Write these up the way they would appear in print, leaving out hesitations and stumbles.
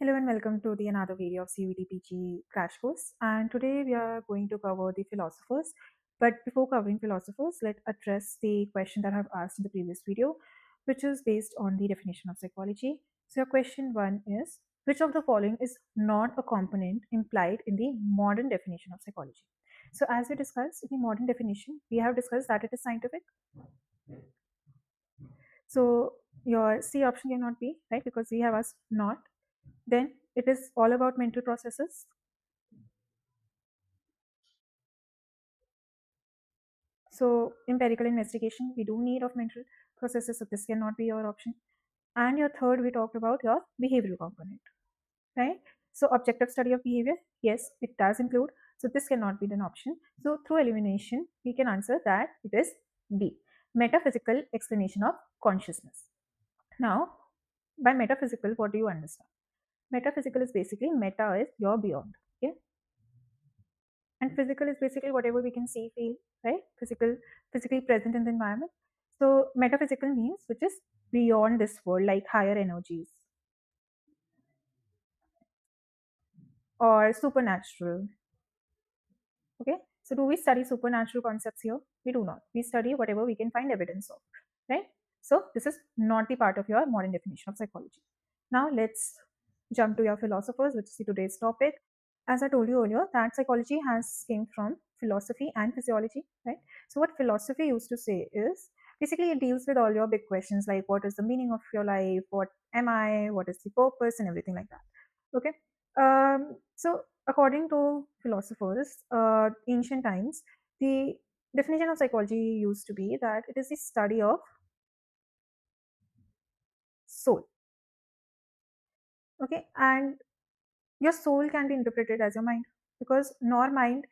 Hello and welcome to the another video of CUET PG Crash Course. And today we are going to cover the philosophers. But before covering philosophers, let's address the question that I've asked in the previous video, which is based on the definition of psychology. So your question one is, which of the following is not a component implied in the modern definition of psychology? So as we discussed in the modern definition, we have discussed that it is scientific. So your C option cannot be, right? Because we have asked not. Then it is all about mental processes. So empirical investigation, we do need of mental processes, so this cannot be your option. And your third, we talked about your behavioral component, right? So objective study of behavior, yes, it does include. So this cannot be an option. So through elimination, we can answer that it is D, metaphysical explanation of consciousness. Now, by metaphysical, what do you understand? Metaphysical is basically meta is your beyond. Okay, and physical is basically whatever we can see, feel, right? Physically present in the environment. So metaphysical means which is beyond this world, like higher energies or supernatural. Okay, so do we study supernatural concepts here? We do not. We study whatever we can find evidence of, right? So this is not the part of your modern definition of psychology. Now let's jump to your philosophers, which is today's topic. As I told you earlier, that psychology has came from philosophy and physiology, right? So what philosophy used to say is basically it deals with all your big questions like what is the meaning of your life, what am I, what is the purpose, and everything like that. Okay. So according to philosophers, ancient times, the definition of psychology used to be that it is the study of soul. Okay, and your soul can be interpreted as your mind because nor mind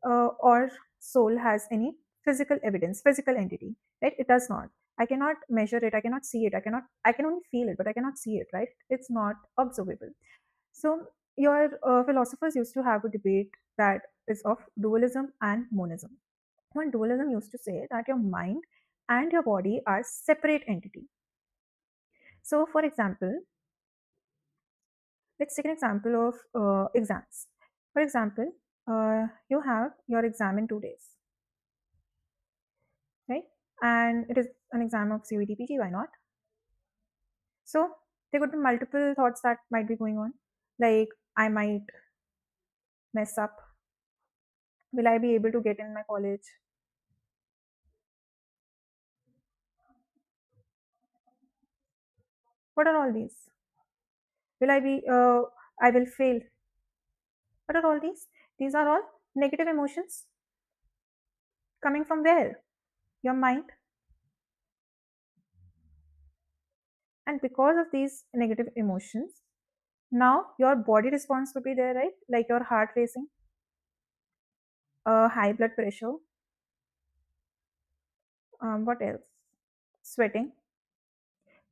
or soul has any physical evidence, physical entity, right? It does not. I cannot measure it, I cannot see it, I can only feel it, but I cannot see it, right? It's not observable. So your philosophers used to have a debate that is of dualism and monism. One dualism used to say that your mind and your body are separate entity. So for example, let's take an example of exams. For example, you have your exam in 2 days, right? And it is an exam of CUET PG, why not? So there could be multiple thoughts that might be going on, like I might mess up. Will I be able to get in my college? What are all these? Will I be, I will fail. What are all these? These are all negative emotions coming from where? Your mind. And because of these negative emotions, now your body response would be there, right? Like your heart racing, high blood pressure, what else? Sweating.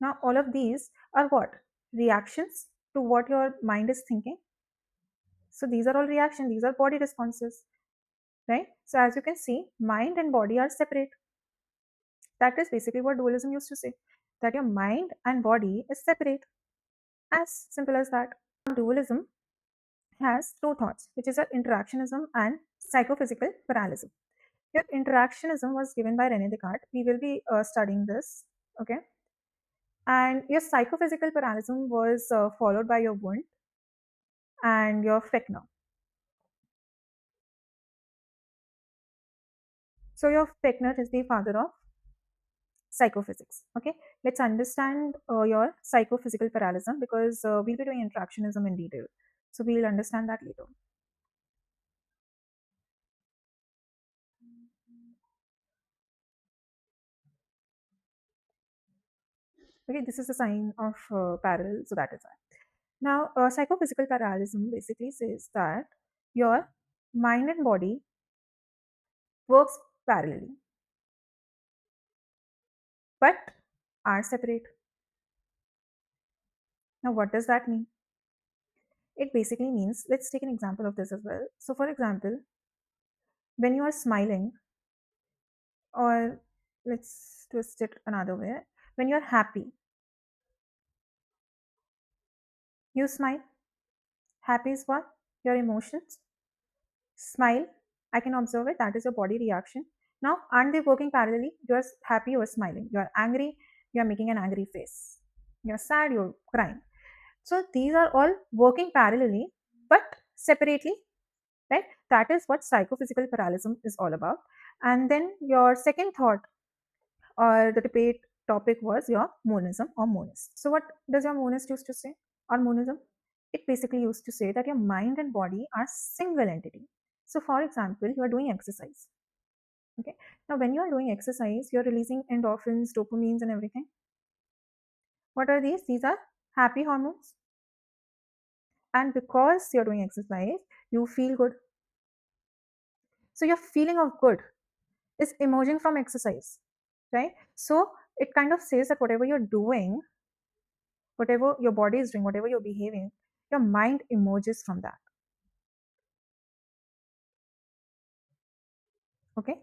Now, all of these are what? Reactions to what your mind is thinking. So, these are all reactions, these are body responses, right? So, as you can see, mind and body are separate. That is basically what dualism used to say, that your mind and body is separate. As simple as that. Dualism has two thoughts, which is interactionism and psychophysical parallelism. Your interactionism was given by Rene Descartes. We will be studying this, okay? And your psychophysical parallelism was followed by your Wundt and your Fechner. So your Fechner is the father of psychophysics. Okay, let's understand your psychophysical parallelism because we'll be doing interactionism in detail. So we'll understand that later. Okay, this is a sign of parallel, so that is why. Now, psychophysical parallelism basically says that your mind and body works parallelly, but are separate. Now, what does that mean? It basically means, let's take an example of this as well. So, for example, when you are smiling, or let's twist it another way, when you're happy, you smile, Happy is what? Your emotions. Smile, I can observe it, that is your body reaction. Now, aren't they working parallelly? You're happy, you're smiling. You're angry, you're making an angry face. You're sad, you're crying. So these are all working parallelly, but separately, right? That is what psychophysical parallelism is all about. And then your second thought or the debate topic was your monism or monist. So what does your monist used to say or monism? It basically used to say that your mind and body are single entity. So for example, you are doing exercise. Okay. Now when you are doing exercise, you're releasing endorphins, dopamines, and everything. What are these? These are happy hormones. And because you're doing exercise, you feel good. So your feeling of good is emerging from exercise, right? So it kind of says that whatever you're doing, whatever your body is doing, whatever you're behaving, your mind emerges from that. Okay?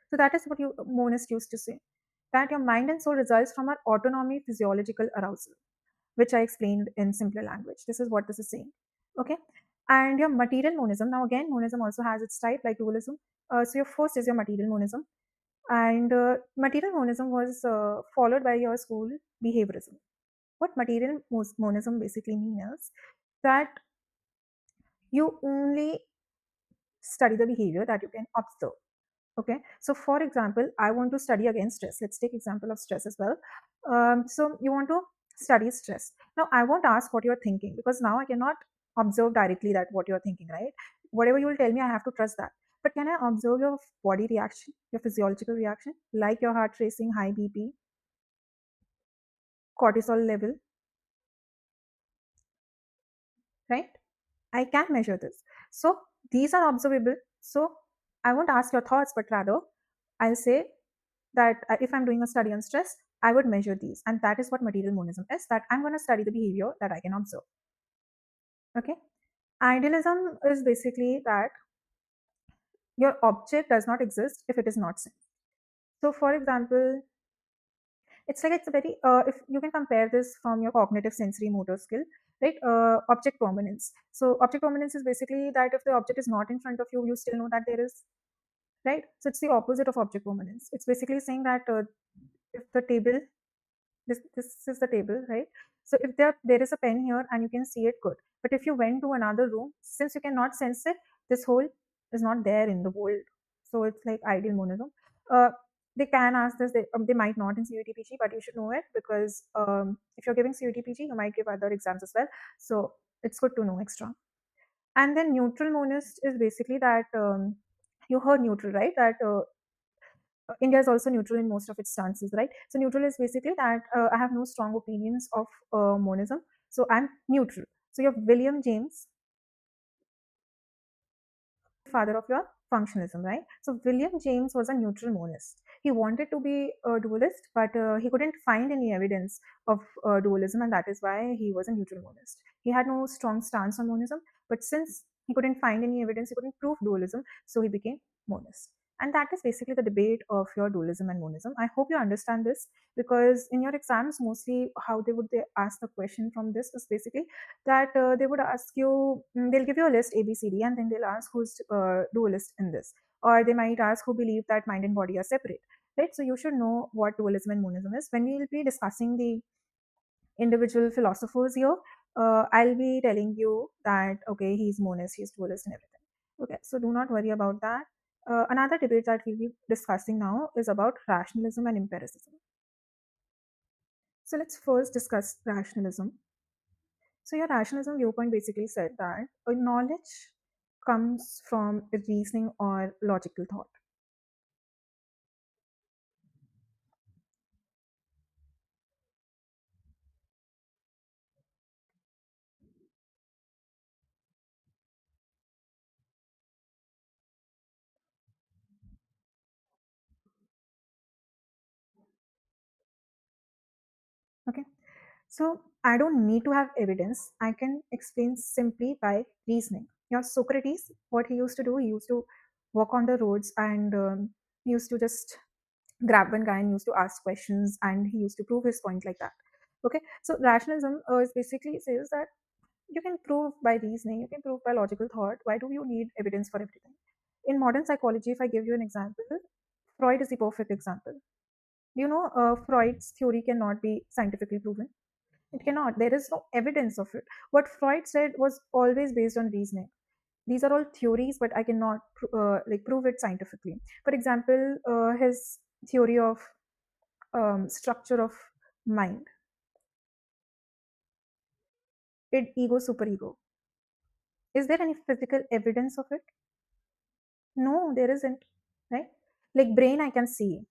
So that is what you monists used to say. That your mind and soul results from our autonomy physiological arousal, which I explained in simpler language. This is what this is saying. Okay? And your material monism. Now again, monism also has its type like dualism. So your first is your material monism. And material monism was followed by your school behaviorism. What material monism basically means is that you only study the behavior that you can observe. Okay, so for example, I want to study against stress. Let's take example of stress as well. So you want to study stress. Now I won't ask what you're thinking because now I cannot observe directly that what you're thinking, right? Whatever you will tell me, I have to trust that. But can I observe your body reaction, your physiological reaction, like your heart racing, high BP, cortisol level, right? I can measure this. So these are observable. So I won't ask your thoughts, but rather I'll say that if I'm doing a study on stress, I would measure these. And that is what material monism is, that I'm going to study the behavior that I can observe. Okay. Idealism is basically that your object does not exist if it is not seen. So, for example, it's a very if you can compare this from your cognitive sensory motor skill, right? Object permanence. So object permanence is basically that if the object is not in front of you, you still know that there is, right? So it's the opposite of object permanence. It's basically saying that if the table, this is the table, right? So if there is a pen here and you can see it, good. But if you went to another room, since you cannot sense it, this hole is not there in the world. So it's like ideal monism. uh, they can ask this, they might not in CUET-PG, but you should know it because if you're giving CUET-PG, you might give other exams as well. So it's good to know extra. And then neutral monist is basically that you heard neutral, right? That India is also neutral in most of its stances, right? So neutral is basically that I have no strong opinions of monism, so I'm neutral. So you have William James, father of your functionalism, right? So William James was a neutral monist. He wanted to be a dualist, but he couldn't find any evidence of dualism, and that is why he was a neutral monist. He had no strong stance on monism, but since he couldn't find any evidence, he couldn't prove dualism, so he became monist. And that is basically the debate of your dualism and monism. I hope you understand this because in your exams, mostly how they ask the question from this is basically that they would ask you, they'll give you a list ABCD, and then they'll ask who's dualist in this, or they might ask who believe that mind and body are separate, right? So you should know what dualism and monism is. When we will be discussing the individual philosophers here, I'll be telling you that okay, he's monist, he's dualist, and everything. Okay, so do not worry about that. Another debate that we'll be discussing now is about rationalism and empiricism. So let's first discuss rationalism. So your rationalism viewpoint basically said that knowledge comes from reasoning or logical thought. Okay. So I don't need to have evidence. I can explain simply by reasoning. Your Socrates, what he used to do, he used to walk on the roads and he used to just grab one guy and used to ask questions and he used to prove his point like that. Okay. So rationalism is basically says that You can prove by reasoning, you can prove by logical thought. Why do you need evidence for everything? In modern psychology, if I give you an example, Freud is the perfect example. You know, Freud's theory cannot be scientifically proven. It cannot. There is no evidence of it. What Freud said was always based on reasoning. These are all theories, but I cannot like prove it scientifically. For example, his theory of structure of mind, id, ego, superego. Is there any physical evidence of it? No, there isn't. Right? Like brain, I can see.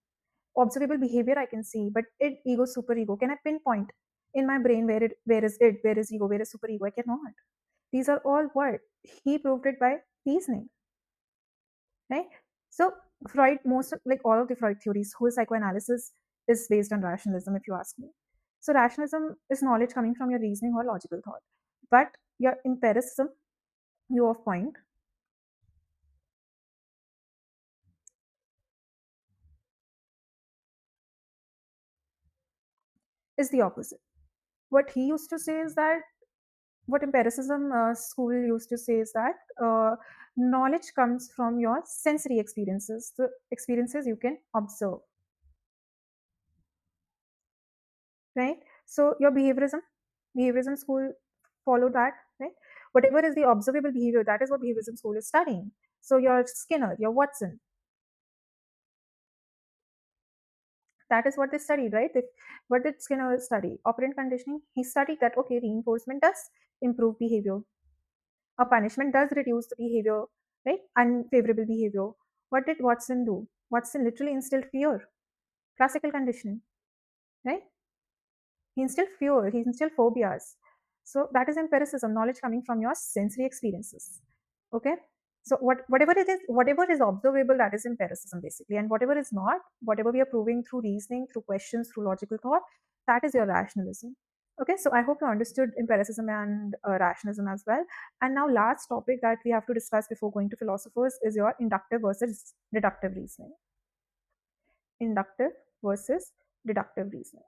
Observable behavior, I can see. But id, ego, superego, can I pinpoint in my brain where is id, where is ego, where is superego? I cannot. These are all what he proved it by reasoning. Right? So Freud, most of, like all of the Freud theories, whole psychoanalysis is based on rationalism, if you ask me. So rationalism is knowledge coming from your reasoning or logical thought, but your empiricism, view of point, is the opposite. What he used to say is that what empiricism school used to say is that knowledge comes from your sensory experiences, the experiences you can observe, right? So your behaviorism school follow that, right? Whatever is the observable behavior, that is what behaviorism school is studying. So your Skinner, your Watson, that is what they studied, right? What did Skinner study? Operant conditioning. He studied that okay, reinforcement does improve behavior, a punishment does reduce the behavior, right? Unfavorable behavior. What did Watson do? Watson literally instilled fear, classical conditioning, right? He instilled fear, he instilled phobias. So that is empiricism, knowledge coming from your sensory experiences. Okay. So whatever it is, whatever is observable, that is empiricism basically. And whatever is not, whatever we are proving through reasoning, through questions, through logical thought, that is your rationalism. Okay, so I hope you understood empiricism and rationalism as well. And now, last topic that we have to discuss before going to philosophers is your inductive versus deductive reasoning. Inductive versus deductive reasoning.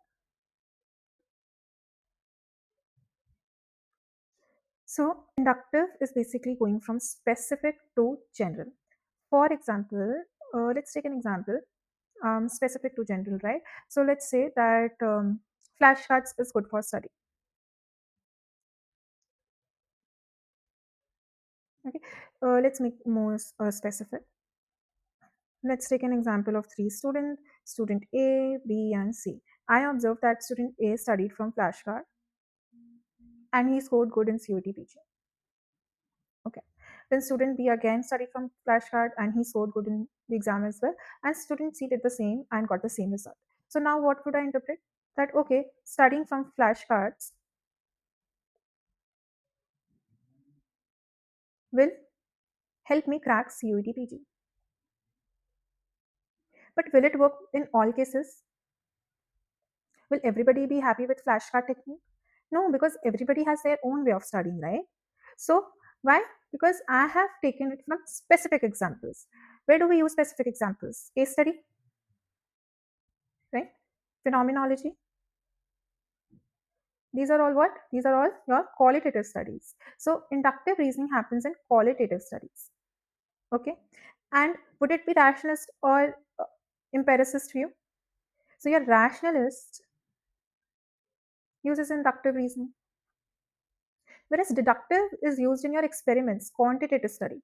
So, inductive is basically going from specific to general. For example, let's take an example, specific to general, right? So, let's say that flashcards is good for study. Okay, let's make more specific. Let's take an example of three students, student A, B, and C. I observed that student A studied from flashcard and he scored good in CUET PG. Okay. Then student B again studied from flashcard and he scored good in the exam as well. And student C did the same and got the same result. So now what would I interpret? That okay, studying from flashcards will help me crack CUET PG. But will it work in all cases? Will everybody be happy with flashcard technique? No, because everybody has their own way of studying, right? So why? Because I have taken it from specific examples. Where do we use specific examples? Case study, right? Phenomenology. These are all what? These are all your qualitative studies. So inductive reasoning happens in qualitative studies. Okay. And would it be rationalist or empiricist view? So your rationalist uses inductive reasoning, whereas deductive is used in your experiments, quantitative study.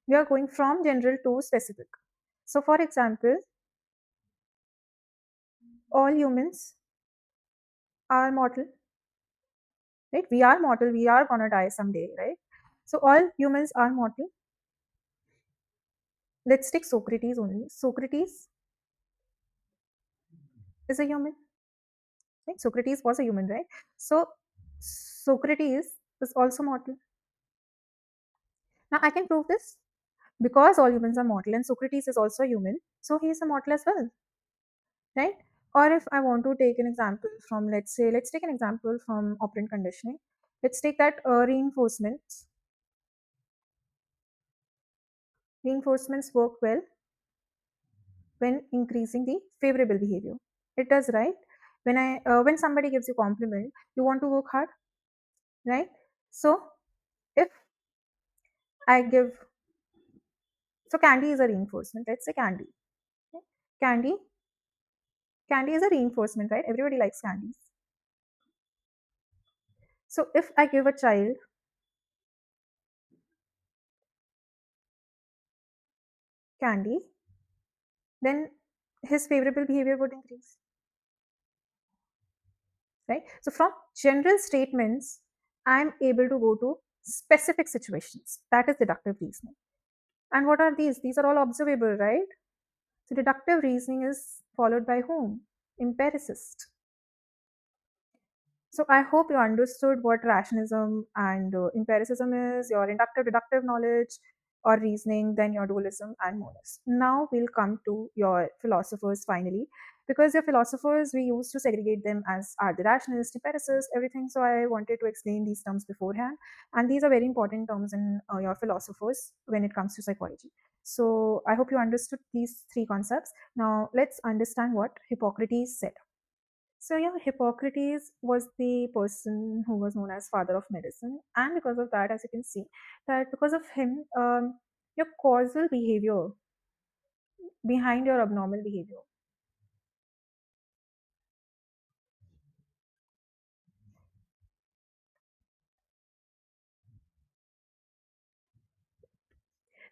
We are going from general to specific. So, for example, all humans are mortal, right? We are mortal, we are gonna die someday, right? So, all humans are mortal. Let's take Socrates only. Socrates is a human, right? Socrates was a human, right? So, Socrates is also mortal. Now, I can prove this because all humans are mortal and Socrates is also a human, so he is a mortal as well, right? Or if I want to take an example from, let's say, let's take an example from operant conditioning. Let's take that reinforcements work well when increasing the favorable behavior. It does, right? When somebody gives you compliment, you want to work hard, right? So if I give, so candy is a reinforcement. Let's say candy. Okay? Candy, candy is a reinforcement, right? Everybody likes candies. So if I give a child candy, then his favorable behavior would increase, right? So from general statements, I'm able to go to specific situations. That is deductive reasoning. And what are these? These are all observable, right? So deductive reasoning is followed by whom? Empiricist. So I hope you understood what rationalism and empiricism is, your inductive deductive knowledge or reasoning, then your dualism and monism. Now we'll come to your philosophers finally, because your philosophers we used to segregate them as are the rationalists, empiricists, everything. So I wanted to explain these terms beforehand, and these are very important terms in your philosophers when it comes to psychology. So I hope you understood these three concepts. Now let's understand what Hippocrates said. So yeah, Hippocrates was the person who was known as father of medicine, and because of that, as you can see, that because of him, your causal behavior behind your abnormal behavior.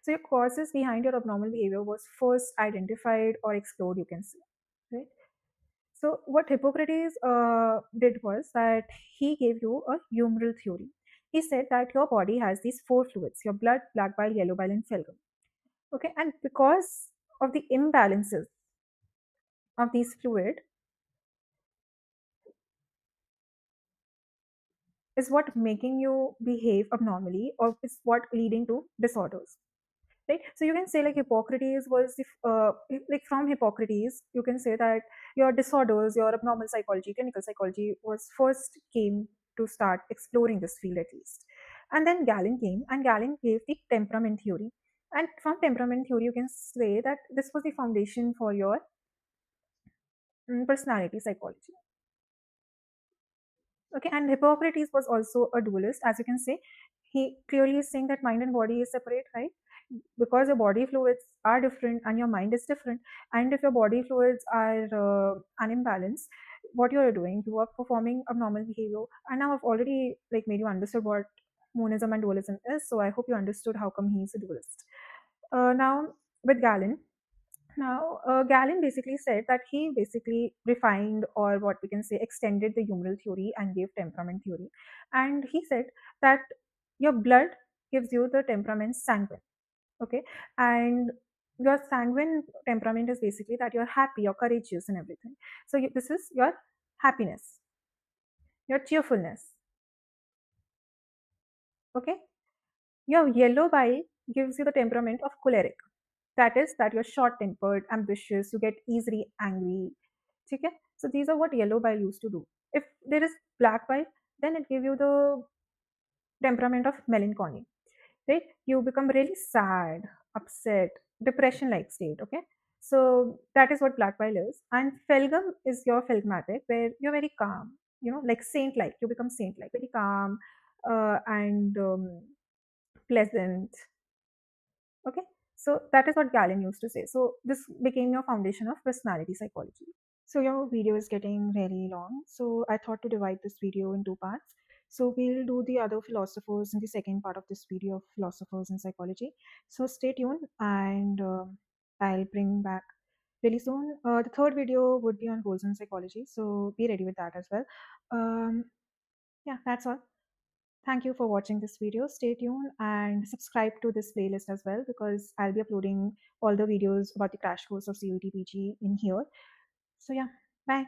So your causes behind your abnormal behavior was first identified or explored, you can say, right? So what Hippocrates did was that he gave you a humoral theory. He said that your body has these four fluids: your blood, black bile, yellow bile, and phlegm. Okay, and because of the imbalances of these fluid is what making you behave abnormally or is what leading to disorders, right? So you can say like Hippocrates was if like from Hippocrates you can say that your disorders, your abnormal psychology, clinical psychology was first came to start exploring this field at least. And then Galen came and Galen gave the temperament theory, and from temperament theory you can say that this was the foundation for your personality psychology. Okay, and Hippocrates was also a dualist, as you can say. He clearly is saying that mind and body is separate, right? Because your body fluids are different and your mind is different. And if your body fluids are unimbalanced, what you are doing, you are performing abnormal behavior. And now I've already like made you understood what monism and dualism is. So I hope you understood how come he is a dualist. Now with Galen, Galen basically said that he basically refined or what we can say extended the humoral theory and gave temperament theory. And he said that your blood gives you the temperament sanguine. Okay. And your sanguine temperament is basically that you're happy, you're courageous and everything. So this is your happiness, your cheerfulness. Okay. Your yellow bile gives you the temperament of choleric. That is that you're short tempered, ambitious, you get easily angry. Okay? So these are what yellow bile used to do. If there is black bile, then it gives you the temperament of melancholy, right? You become really sad, upset, depression like state. Okay, so that is what black bile is. And phlegm is your phlegmatic, where you're very calm, like saint like, you become saint like, very calm and pleasant. Okay, so that is what Galen used to say. So this became your foundation of personality psychology. So your video is getting really long. So I thought to divide this video in two parts. So we'll do the other philosophers in the second part of this video of philosophers in psychology. So stay tuned and I'll bring back really soon. The third video would be on goals in psychology. So be ready with that as well. Um, yeah, that's all. Thank you for watching this video. Stay tuned and subscribe to this playlist as well because I'll be uploading all the videos about the crash course of CUET PG in here. So yeah, bye.